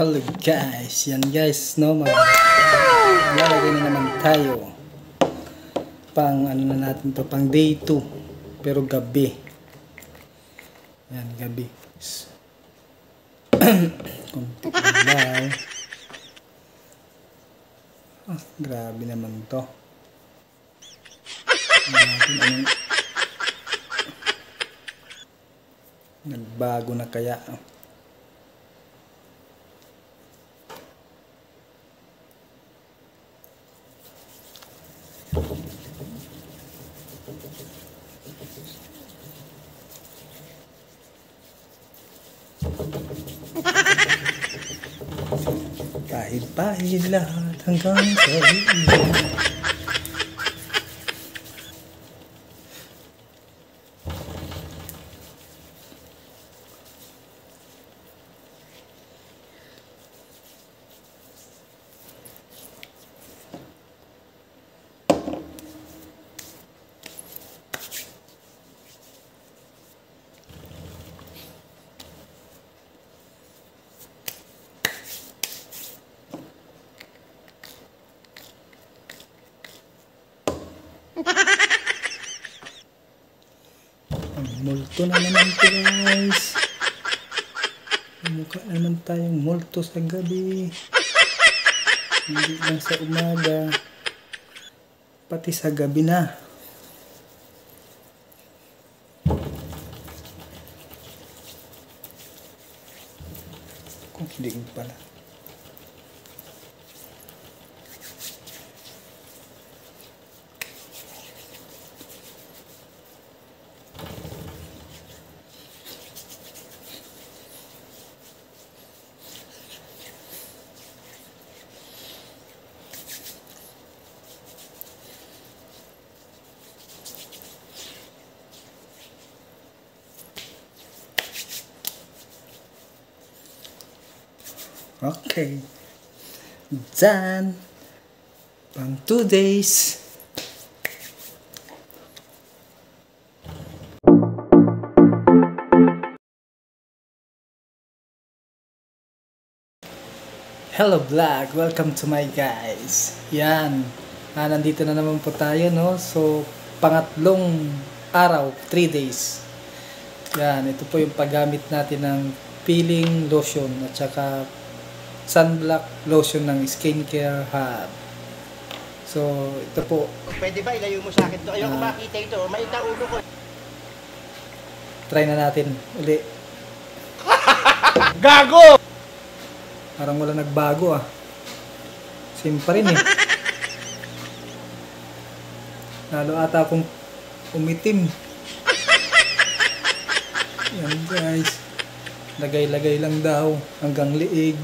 Hello guys, yan guys, no, maglalagay na naman tayo pang ano na natin to, pang day 2 pero gabi. Yan, gabi. Kunti lang. Grabe naman to. Anong nagbago na kaya? Pahid-pahid lahat hanggang sa iyo. Multo na naman to guys. Mukha naman tayong multo sa gabi. Hindi lang sa umaga, pati sa gabi na. Kung hindi pala. Okay, done. Pang 2 days. Hello vlog, welcome to my guys. Yan, nandito na naman po tayo, no? So, pangatlong araw, 3 days. Yan, ito po yung paggamit natin ng peeling lotion at saka sunblock lotion ng Skincare Hub. So, ito po. Pwede ba ilayo mo sa akin to? Ayoko makita ito. Maita ulo ko. Try na natin uli. Gago! Parang wala nagbago ah. Same pa rin eh. Lalo ata akong umitim. Yan guys. Lagay-lagay lang daw hanggang liig.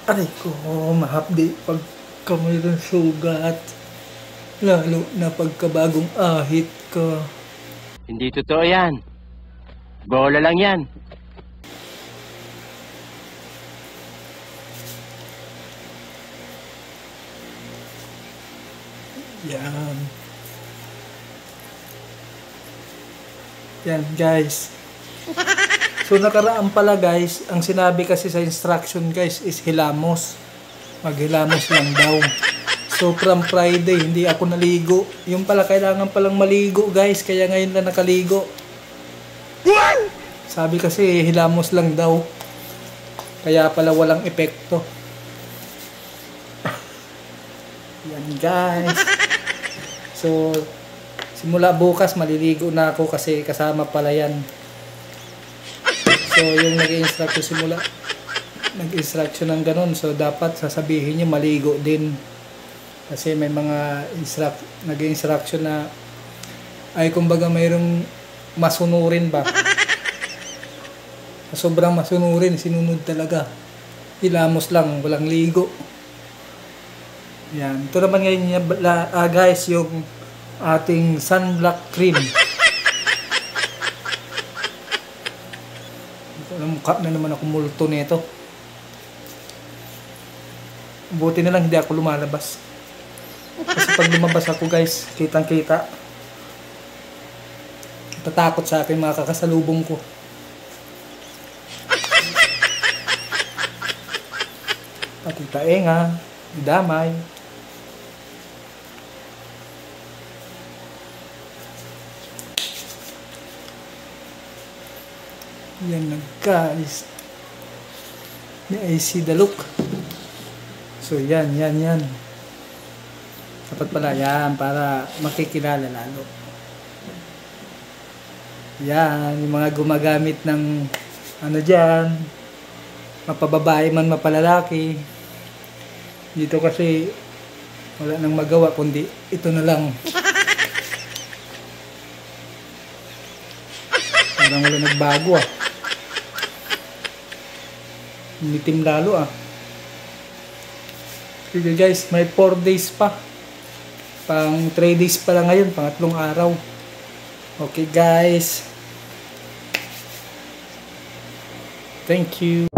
Aray ko, mahapdi pagka mayroong sugat. Lalo na pagkabagong ahit ka. Hindi totoo yan. Bola lang yan. Yan. Yan guys. So nakaraan pala guys, ang sinabi kasi sa instruction guys is hilamos. Maghilamos lang daw. So from Friday hindi ako naligo. Yung pala kailangan palang maligo guys, kaya ngayon lang nakaligo. Sabi kasi hilamos lang daw. Kaya pala walang epekto. Yan guys. So simula bukas maliligo na ako kasi kasama pala yan. So yung nag-instruction simula nag-instruction ng ganun, so dapat sasabihin niyo maligo din. Kasi may mga nag-instruction na ay kumbaga mayroong masunurin ba. Sobrang masunurin, sinunod talaga. Hilamos lang, walang ligo. Yan. Ito naman ngayon guys yung ating sunblock cream. Mukha na naman ako multo nito. Buti na lang hindi ako lumalabas. Kasi pag lumabas ako guys, kitang kita. Natatakot sa akin mga kakasalubong ko. Pati taenga, damay. Yan na guys. I see the look. So yan. Dapat pala yan para makikilala lalo. Yan, yung mga gumagamit ng ano dyan, mapababae man mapalalaki. Dito kasi wala nang magawa kundi ito na lang. Parang wala nagbago ah. Mitim lalo ah. Sige guys, may 4 days pa. Pang 3 days pa lang ngayon, pangatlong araw. Okay guys. Thank you.